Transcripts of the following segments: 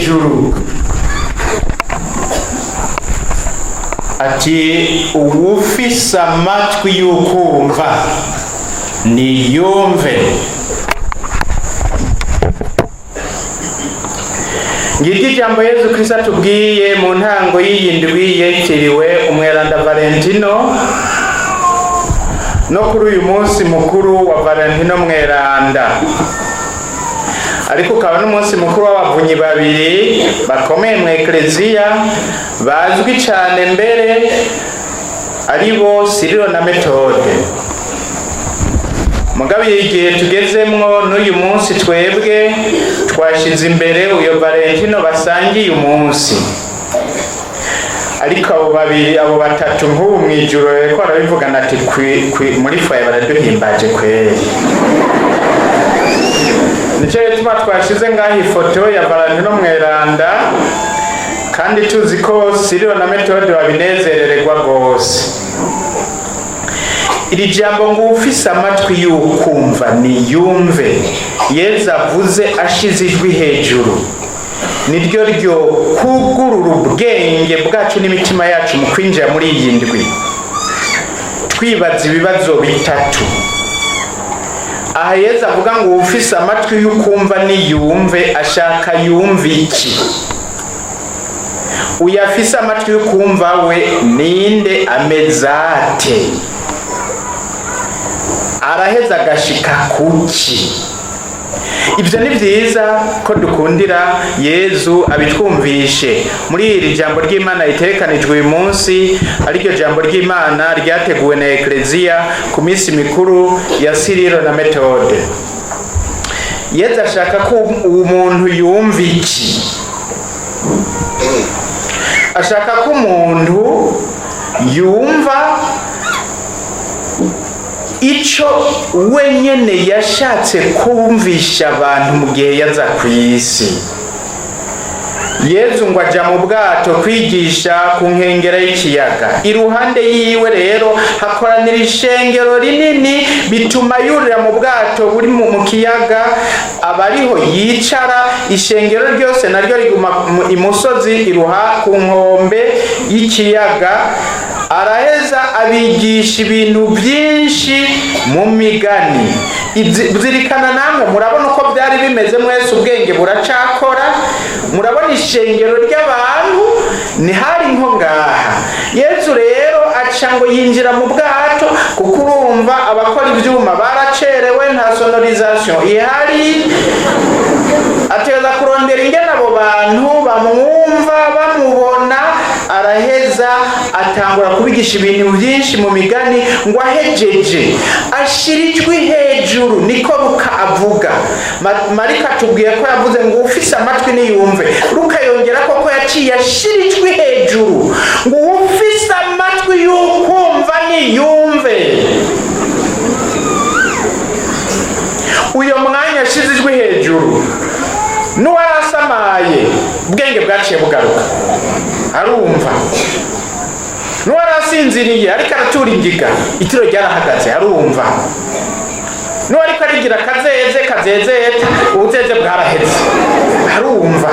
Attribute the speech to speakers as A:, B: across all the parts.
A: hejuru ati uwufise amatwi y'ukumva niyumve. Ngiryo ijambo Yezu Kristo atubwiye mu ntango y'iyindwi yitiriwe umweranda Valentino, no kuri uyu munsi mukuru wa Valentino mweranda, ariko ukaba n'umunsi mukuru w'abavunyi babiri bakomeye mu ekleziya bazwi cyane mbere, ari bo Sirilo na Metode. Mugabe igihe tugezemwo n'uyu munsi twebwe twashize imbere uyo Valentino basangiye umunsi, ariko abo babiri abo batatu nk'ubu mwijuru ko arabivugana ati muri foye baraduhimbaje kweri. Nico gituma twashize ngaho ifoto ya Valentino mweranda, kandi tuzi ko Sirilo na Metode babinezerererwa rwose. Iri jambo ngo ufise amatwi y'ukumva niyumve, Yezu avuze ashize ijwi hejuru, niryo ryo kugurura ubwenge bwacu n'imitima yacu mu kwinjira muri iyi ndwi twibaza ibibazo bitatu. Aha Yezu avuga ngo ufise amatwi y'ukumva niyumve, ashaka yumve iki? Uyafise amatwi y'ukumva we ninde ameze ate? Araheza agashika kuki? Ibyo ni byiza ko dukundira Yezu abitwumvishe muri iri jambo ry'Imana ritekanijwe uyu munsi, ariryo jambo ry'Imana ryateguwe na ekleziya ku minsi mikuru ya Sirilo na Metode. Yezu ashaka ko umuntu yumva iki? Ashaka ko umuntu yumva ico wenyene yashatse kumvisha abantu mu gihe yaza ku isi. Yezu ngo aja mu bwato kwigisha ku nkengera y'ikiyaga, iruhande yiwe rero hakoranira ishengero rinini, bituma yurira mu bwato buri mu kiyaga, abariho yicara, ishengero ryose naryo riguma imusozi iruha ku nkombe y'ikiyaga. Araheza abigisha ibintu byinshi mu migani. Zirikana namwe murabona uko byari bimeze, mwese ubwenge buracakora, murabona ishengero ry'abantu ni hari nko ngaha. Yezu rero aca ngo yinjira mu bwato, kuko urumva abakora ibyuma baracerewe, nta sonorization ihari, ateza kurondera ingene abo bantu bamwumva bamubona. Araheza atangura kubigisha ibintu byinshi mu migani, ngo ahejeje ashira ijwi hejuru, niko Luka avuga. Marika tubwiye ko yavuze ngo ufise amatwi niyumve, Luka yongera ko yaciye ashira ijwi hejuru ngo ufise amatwi y'ukumva niyumve. Uyo mwanya ashize ijwi hejuru, nuwarasamaye ubwenge bwaciye bugaruka, arumva. Nuwarasinziriye ariko aratura ingiga, itiro ryarahagaze, arumva. Nuwariko arigira kazezeta, ubuzeze bwaraheze, arumva.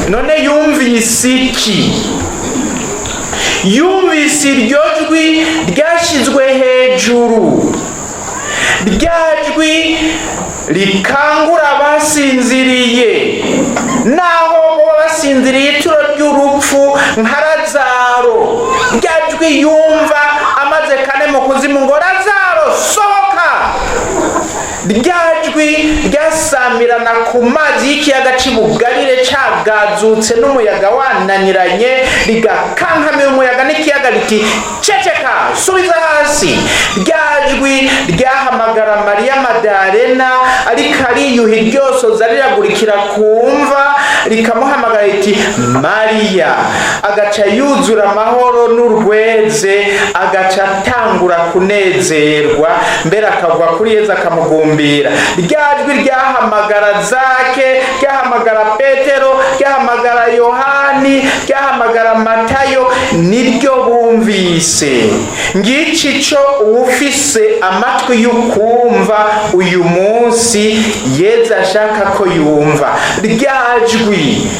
A: None yumvise iki? Yumvise iryo jwi ryashizwe hejuru, ryajwi rikangura abasinziriye, naho basinziriye ituro ry'urupfu nka Lazaro. Ryajwi yumva amaze kane mu kuzimu ngo Lazaro sohoka. Ryajwi ryasamirana ku mazi y'ikiyaga cy'Ubugarire cyagazutse n'umuyaga wananiranye, rigakankamira umuyaga n'ikiyaga riti ceceka, subiza hasi. Ryajwi ryahamagara Mariya Madalena, ariko ariyuhi ryosoza riragurikira kumva, rikamuhamagara riti Mariya. Agaca yuzura amahoro n'urweze, agaca atangura kunezerwa, mbere akagwa kuri Yezu akamugumbira. Ryajwi ryahamagara Zake, ryahamagara Petero, ryahamagara Yohani, ryahamagara Matayo, niryo bumvise. Ngici co ufise amatwi y'ukumva uyu munsi Yezu ashaka ko yumva. Ryajwi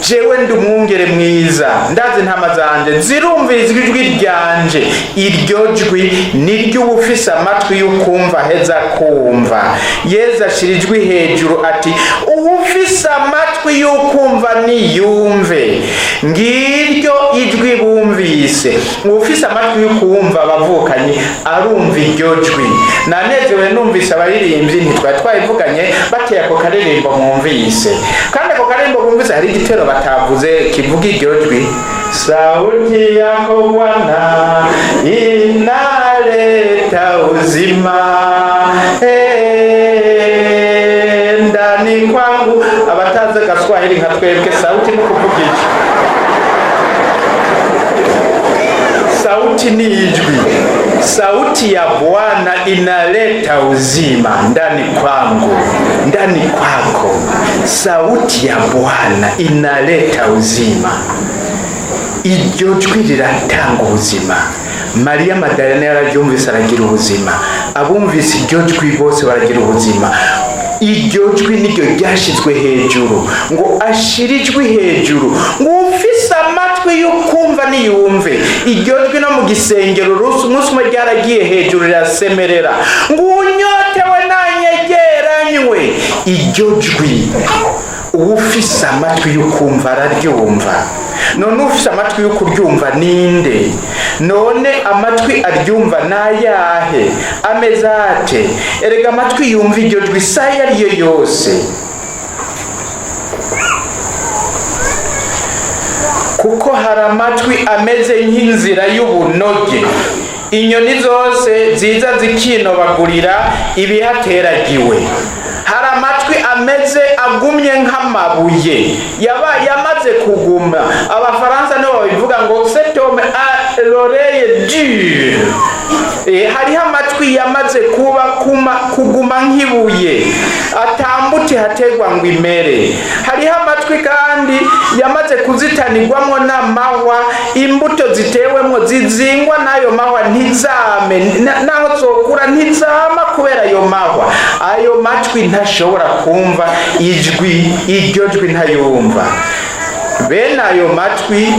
A: jewe ndi umwungere mwiza, ndazi intama zanje zirumviriza ijwi ryanje, iryo jwi niryo ufise amatwi y'ukumva heza kumva. Yezu ashira ijwi hejuru ati ufise amatwi y'ukumva niyumve. Ngiryo ijwi bumvise. Ufise amatwi y'ukumva abavukanye arumva iryo jwi. Nanezerewe numvise abaririmbyi ntitwari twabivuganye bateye ako karirimbo mwumvise, kandi ako karirimbo mwumvise hari igitero batavuze kivuga iryo jwi. Sauti yako Bwana inaleta uzima ndani kwangu. Abatazi Gaswahili nka twebwe sauti ni kuvuga iki? Sauti ni ijwi. Sauti ya Bwana inaleta uzima ndani kwangu, ndani kwako. Sauti ya Bwana inaleta uzima. Iryo jwi riratanga ubuzima. Mariya Magdalena yararyumvise aragira ubuzima. Abumvise iryo jwi bose baragira ubuzima. Iryo jwi niryo ryashizwe hejuru ngo ashire ijwi hejuru ngo ufise amatwi y'ukumva niyumve. Iryo jwi no mu gisengero umunsi umwe ryaragiye hejuru rirasemerera ngo unyotewe nanyegeranywe. Iryo jwi ufise amatwi y'ukumva araryumva. None ufise amatwi y'ukuryumva ninde? None amatwi aryumva nayahe? Ameze ate? Erega amatwi yumva iryo jwi isaha ariyo yose, kuko hari amatwi ameze nk'inzira y'ubunoge. Inyoni zose ziza zikinobagurira ibihateragiwe. Hari amatwi ameze agumye nk'amabuye yamaze kuguma. Abafaransa nibo babivuga ngo cet homme a l'oreille dure. Hariho amatwi yamaze kuguma nk'ibuye atambuti hategwa ngo imere. Hariho amatwi kandi yamaze kuzitanirwamo n'amahwa, imbuto zitewemo zizingwa n'ayo mahwa ntizame, naho zokura ntizama kubera ayo mahwa. Ayo matwi ntashobora kumva ijwi, iryo jwi ntayumva. Bene ayo matwi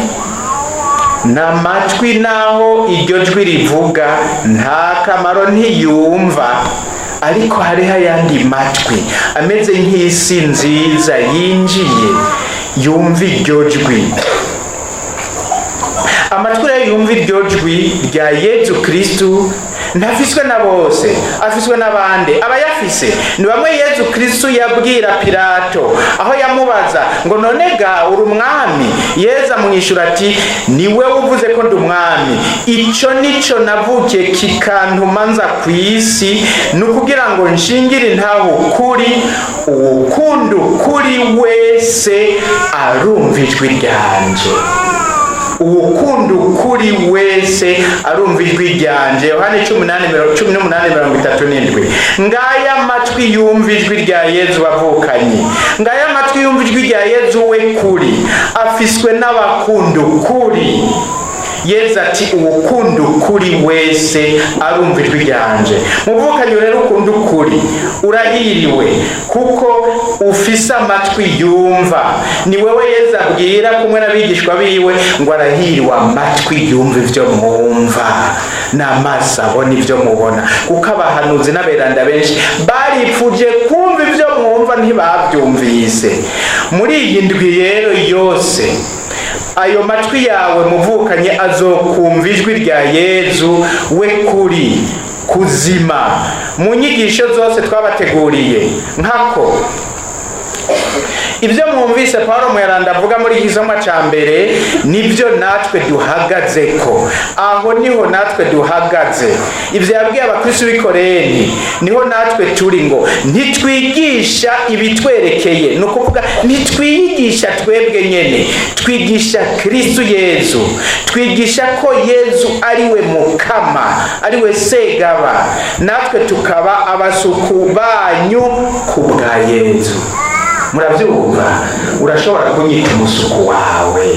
A: n'amatwi naho iryo jwi rivuga nta kamaro ntiyumva. Ariko hariho ayandi matwi ameze nk'isi nziza yinjiye yumva iryo jwi. Amatwi rero yumva iryo jwi rya Yezu Kristu ntafiswe na bose, afiswe n'abandi. Abayafise ni bamwe Yezu Kristu yabwira Pilato aho yamubaza ngo none ga uri umwami? Yezu amwishura ati niwe uvuze ko ndi umwami. Ico nico navukiye kikantuma nza ku isi, nukugira ngo nshingire intaho ukuri. Uwukunda ukuri wese arumva ijwi ryanje. Uwukunda ukuri wese arumva ijwi ryanje. Yohana 18:37. Ngaya amatwi yumva ijwi rya Yezu bavukanye. Ngaya amatwi yumva ijwi rya Yezu we kuri, afiswe n'abakunda ukuri. Yezu ati uwukunda ukuri wese arumva ijwi ryanje. Muvukanye rero ukunda ukuri urahiriwe, kuko ufise amatwi yumva. Ni wewe Yezu abwira kumwe n'abigishwa biwe ngo arahiriwe amatwi yumva ivyo mwumva n'amaso abona ivyo mubona, kuko abahanuzi n'aberanda benshi baripfuje kumva ivyo mwumva ntibavyumvise. Muri iyi ndwi rero yose ayo matwi yawe muvukanye azokumva ijwi rya Yezu we kuri kuzima. Mu nyigisho zose twabateguriye nkako ibyo mwumvise Paulo Mweranda avuga muri igisomwa ca mbere nibyo natwe duhagazeko. Aho niho natwe duhagaze. Ivyo yabwiye abakristo b'i Korenti niho natwe turi, ngo ntitwigisha ibitwerekeye. No kuvuga ntitwigisha twebwe nyene, twigisha Kristo Yezu. Twigisha ko Yezu ariwe Mukama, ariwe Segaba, natwe tukaba abasuku banyu kubwa Yezu. Muravyumva? Urashobora kunyita umusuku wawe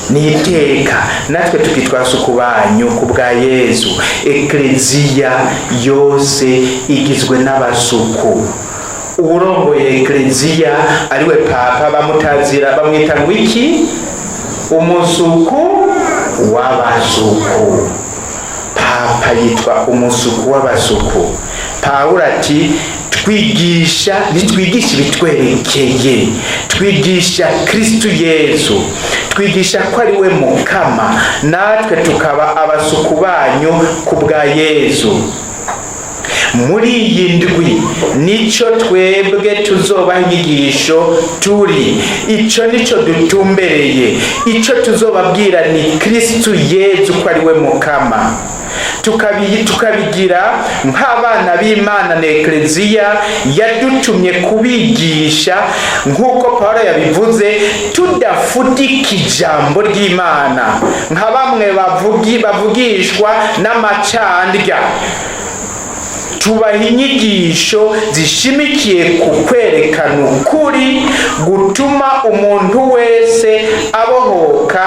A: niteka, natwe tukitwa suku banyu kubwa Yezu. Ekleziya yose igizwe n'abasuku. urongoye ekleziya ariwe papa bamutazira bamwita ngo iki? Umusuku w'abasuku. Papa yitwa umusuku w'abasuku. Pawulo ati twigisha ntitwigisha ibitwerekeye, twigisha Kristo Yezu, twigisha ko ari we Mukama, natwe tukaba abasuku banyu ku bwa Yezu. Muri iyi ndwi nico twebwe tuzobaha inyigisho turi, ico nico dutumbereye, ico tuzobabwira ni Kristo Yezu ko ari we Mukama. Tukabigira nk'abana b'Imana na ekleziya yadutumye kubigisha, nk'uko Pawulo yabivuze, tudafudika ijambo ry'Imana nka bamwe bavugishwa n'amacandya. Tubaha inyigisho zishimikiye ku kwerekana ukuri gutuma umuntu wese abohoka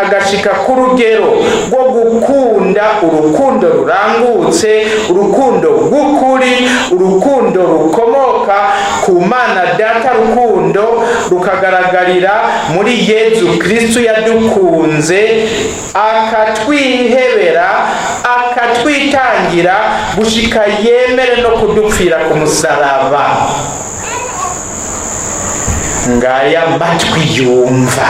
A: agashika ku rugero rwo gukunda urukundo rurangutse, urukundo rw'ukuri, urukundo rukomoka ku Mana Data, rukundo rukagaragarira muri Yezu Kristo yadukunze akatwihebera akatwitangira gushika yemere no kudupfira ku musaraba. Ngaya amatwi yumva,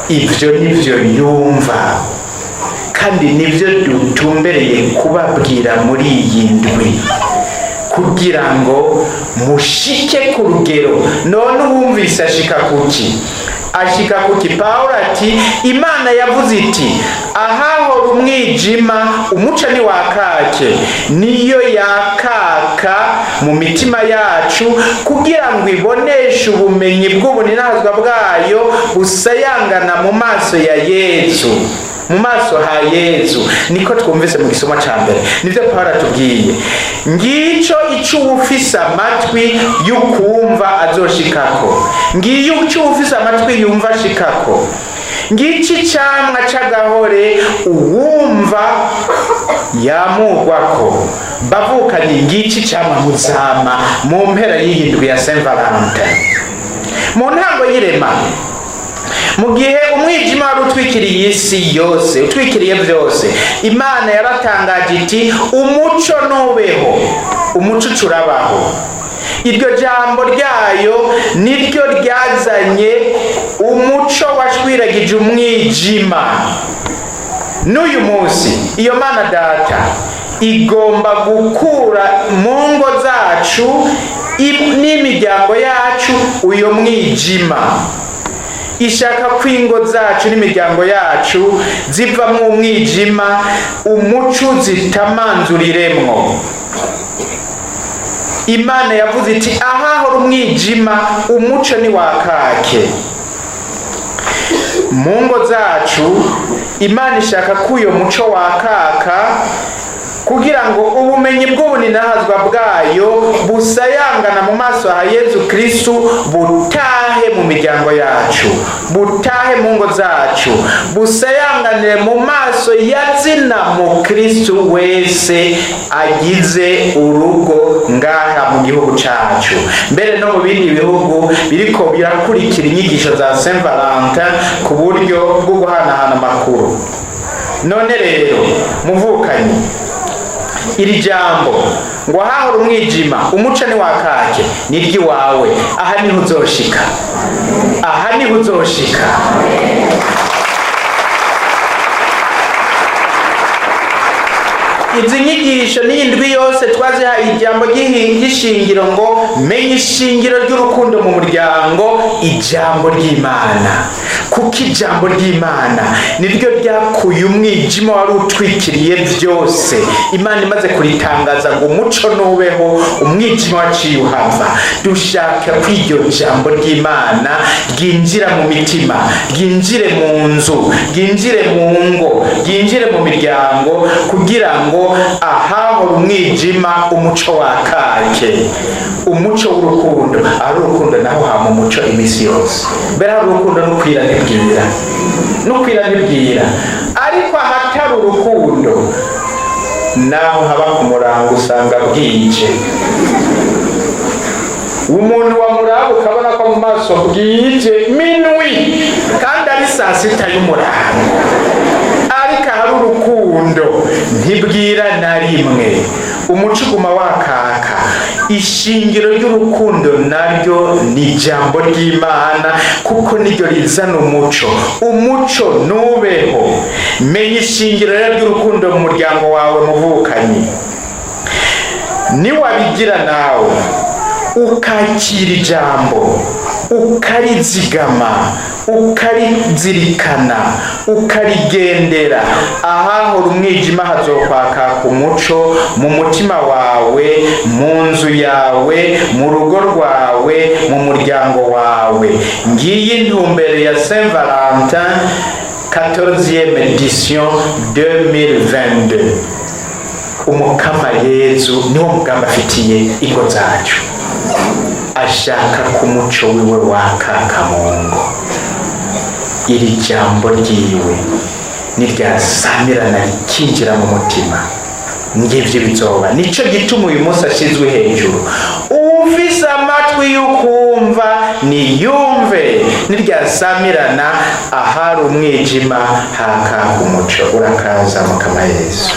A: ibyo nivyo yumva, kandi nivyo dutumbereye kubabwira muri iyi ndwi, kugira ngo mushike ku rugero. None wumvise ashika kuki? Ashika kuki? Pawulo ati Imana yavuze iti ahahora umwijima umuco ni wakake, niyo yakaka mu mitima yacu kugira ngo iboneshe ubumenyi bw'ubuninazwa bwayo busayangana mu maso ya Yezu, mu maso ha Yezu. Niko twumvise mu gisoma ca mbere, nivyo Pawulo atubwiye. Ngico ico ufise amatwi y'ukumva azoshikako, ngiyo ico ufise amatwi yumva ashikako. Ngici camwa c'agahore uwumva yamugwako. Bavukanye ngici camwa muzama mu mpera y'iyi ndwi ya Saint Valentin. Mu ntango y'irema, mu gihe umwijima wari utwikiriye isi yose, utwikiriye byose, Imana yaratangaje iti umuco nubeho, umuco urabaho. Iryo jambo ryayo niryo ryazanye umuco washwiragije umwijima. N'uyu munsi iyo Mana Data igomba gukura mu ngo zacu n'imiryango yacu uyo mwijima. Ishaka ko ingo zacu n'imiryango yacu ziva mu mwijima, umuco zitamanzuriremwo. Imana yavuze iti ahahora umwijima umuco ni wakake. Mu ngo zacu Imana ishaka ko uyo muco wakaka, kugira ngo ubumenyi bw'ubuninahazwa bwayo busayangana mu maso ha Yezu Kristo butahe mu miryango yacu, butahe mu ngo zacu, busayanganire mu maso ya zina mu Kristo wese agize urugo ngaha mu gihugu cacu, mbere no mu bindi bihugu biriko birakurikira inyigisho za Saint Valentin ku buryo bwo guhanahana amakuru. None rero muvukanye, iri jambo ngo ahahora umwijima umuco ni wakake niryo wawe, aha niho uzoshika, aha niho uzoshika. Izi nyigisho n'indwi yose twazihaye ijambo ry'ishingiro ngo menye ishingiro ry'urukundo mu muryango, ijambo ry'Imana. Kuko ijambo ry'Imana niryo ryakuye umwijima wari utwikiriye byose. Imana imaze kuritangaza ngo umuco nubeho, umwijima waciye uhava. Dushaka ko iryo jambo ry'Imana ryinjira mu mitima, ryinjire mu nzu, ryinjire mu ngo, ryinjire mu miryango, kugira ngo ahahora umwijima umuco wakake, umuco w'urukundo. Ari urukundo naho hama umuco imisi yose. Mbere hari urukundo n'ukwira nibwira, n'ukwira nibwira. Ariko ahatari urukundo naho haba ku murango usanga bwije. Umuntu wamuraba ukabona ko mu maso bwije minwi kandi ari saa sita y'umurango, ariko hari urukundo ntibwira na rimwe. Umuco uguma wakaka. Ishingiro ry'urukundo naryo ni ijambo ry'Imana, kuko niryo rizana umuco. Umuco nubeho. Menya ishingiro ry'urukundo mu muryango wawe muvukanyi. Niwabigira nawe ukakira ijambo, ukarizigama, ukarizirikana, ukarigendera, ahahora umwijima hazokwaka ku muco mu mutima wawe, mu nzu yawe, mu rugo rwawe, mu muryango wawe. Ngiyi intumbero ya Saint Valentin 14e edition 2022. Umukama Yezu niwo mugamba afitiye ingo zacu. Ashaka ku muco wiwe wakaka mungo. Iri jambo ryiwe niryasamirana rikinjira mu mutima, ngivyo bizoba. Nico gituma uyu munsi ashizwe hejuru. Ufise amatwi y'ukumva niyumve, niryasamirana ahari umwijima hakaka umuco. Urakaza Mukama Yezu.